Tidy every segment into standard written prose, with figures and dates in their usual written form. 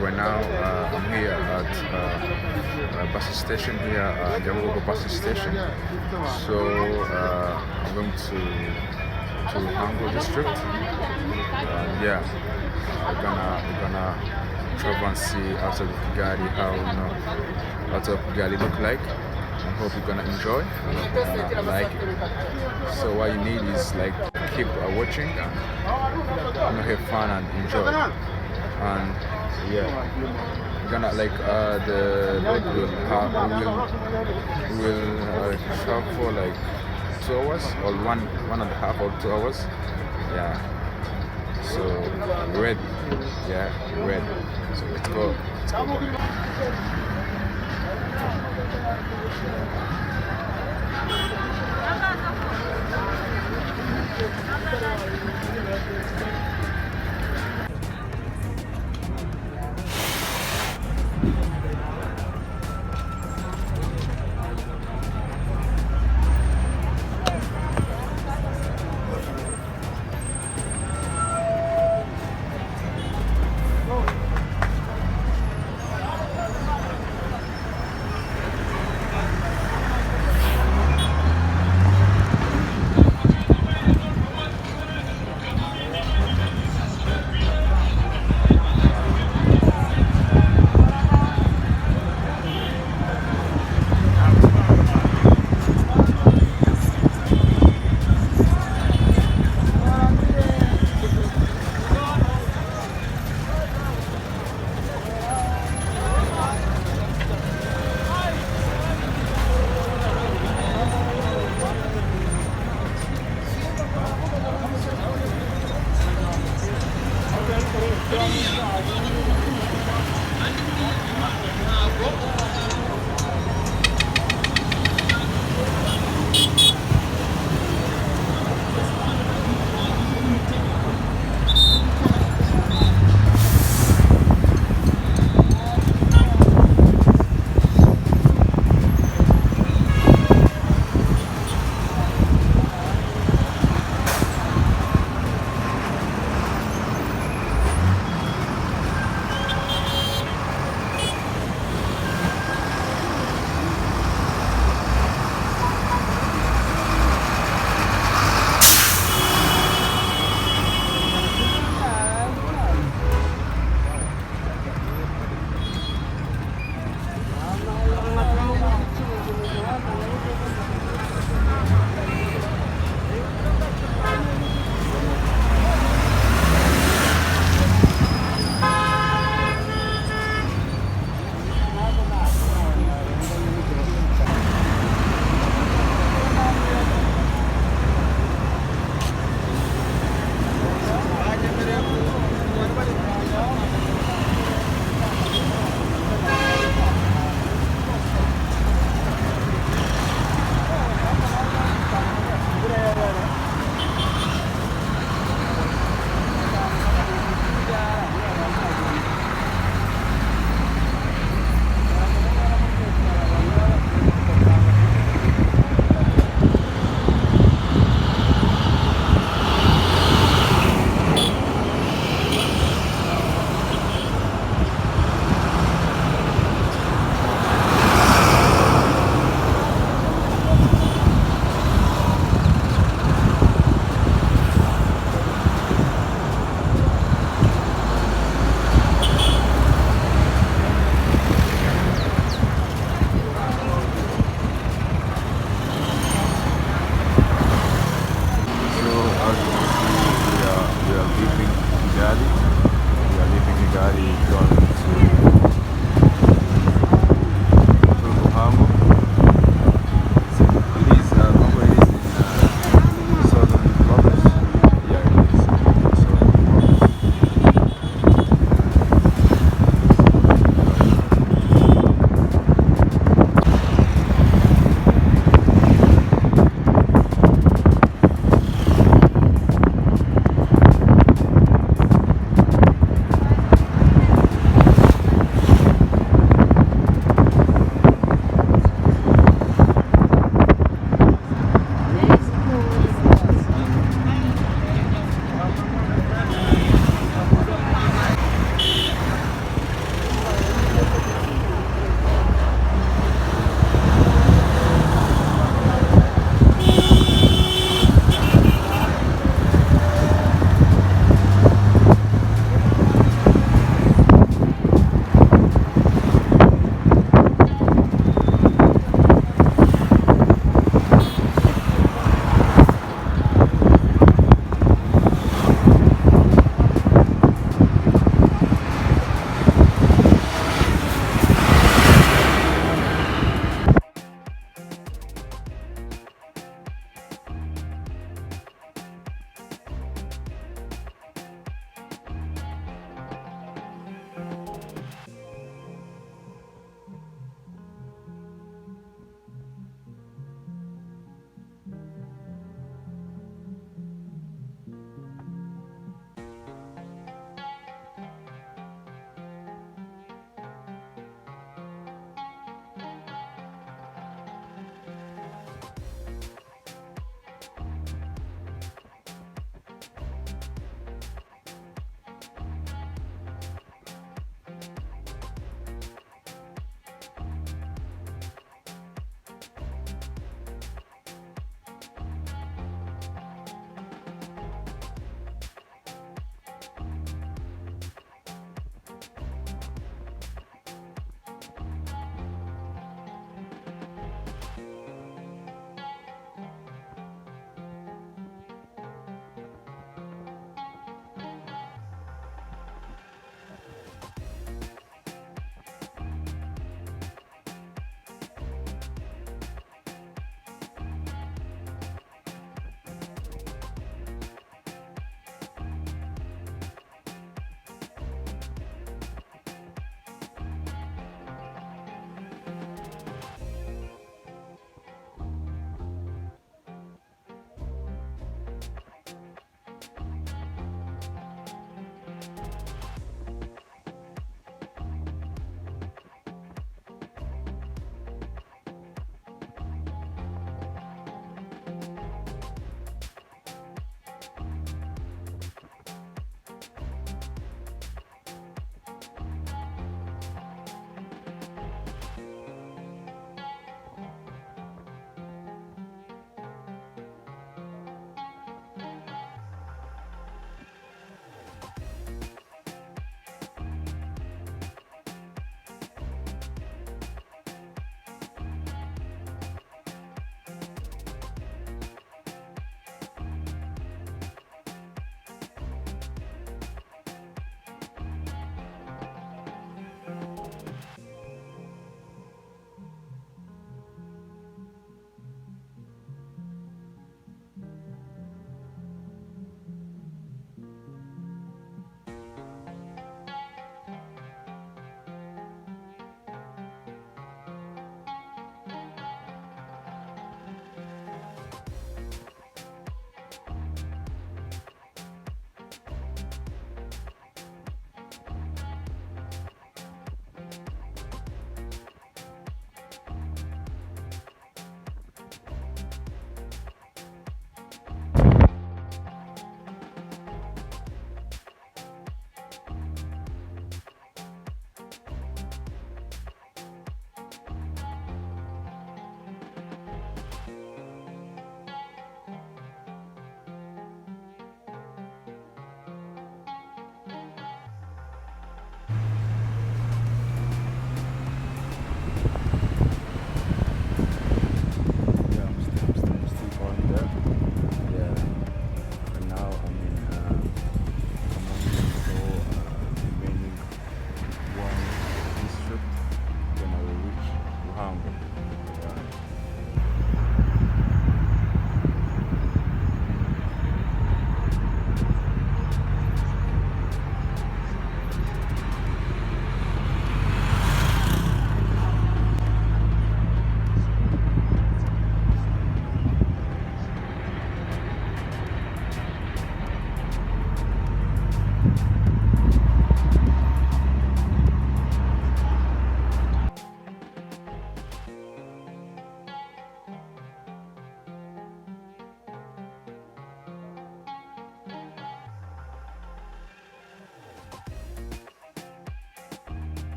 Right now I'm here at a bus station here, Ruhango bus station. So I'm going to Ruhango district. Yeah, we're gonna travel and see outside of Kigali how outside of Kigali look like. I hope you're gonna enjoy. I hope you're gonna like it. So what you need is like keep watching and have fun and enjoy. And yeah, we're gonna like the road will travel for like 2 hours or one and a half or 2 hours. Yeah. So ready. Yeah, ready. So let's go. Let's go.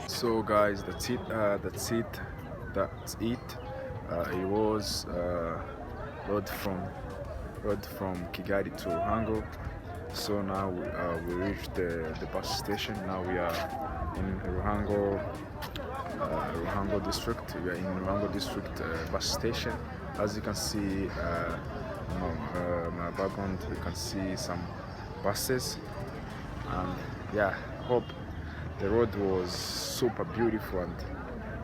So guys, that's it. It was road from Kigali to Ruhango. So now we reached the bus station. Now we are in Ruhango district. We are in Ruhango district bus station. As you can see, my background, you can see some buses, and yeah, hope the road was super beautiful and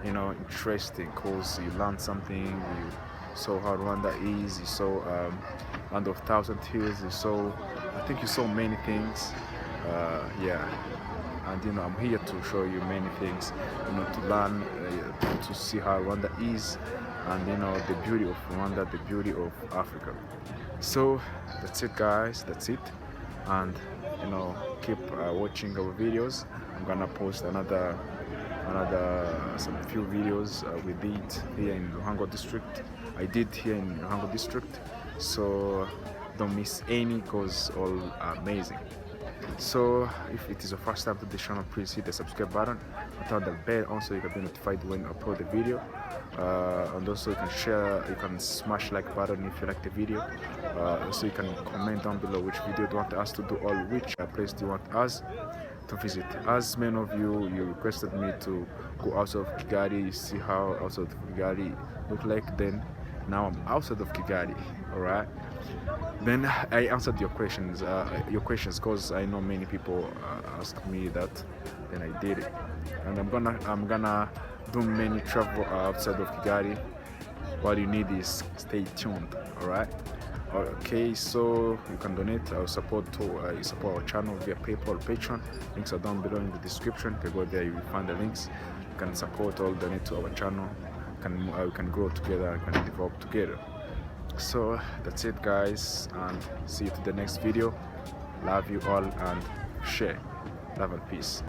interesting, because you learned something. You saw how Rwanda is. You saw Land of Thousand Hills. I think you saw many things. Yeah, and I'm here to show you many things. To learn, to see how Rwanda is, and the beauty of Rwanda, the beauty of Africa. So that's it, guys. That's it, and keep watching our videos. I'm gonna post some few videos we did here in Ruhango district. I did here in Ruhango district, so don't miss any, because all are amazing. So if it is your first time to the channel, please hit the subscribe button and turn the bell on, so you can be notified when I upload the video. And also you can share, you can smash like button if you like the video. So you can comment down below which video do you want us to do, or which place do you want us to visit. As many of you requested me to go outside of Kigali, you see how outside of Kigali look like. Then now I'm outside of Kigali. All right, then I answered your questions because I know many people asked me that. Then I did it, and I'm gonna do many travel outside of Kigali. What you need is stay tuned. All right. Okay, so you can donate our support to support our channel via PayPal or Patreon. Links are down below in the description. You can go there, you will find the links. You can support or donate to our channel. We can grow together, we can develop together. So that's it, guys, and see you to the next video. Love you all, and share. Love and peace.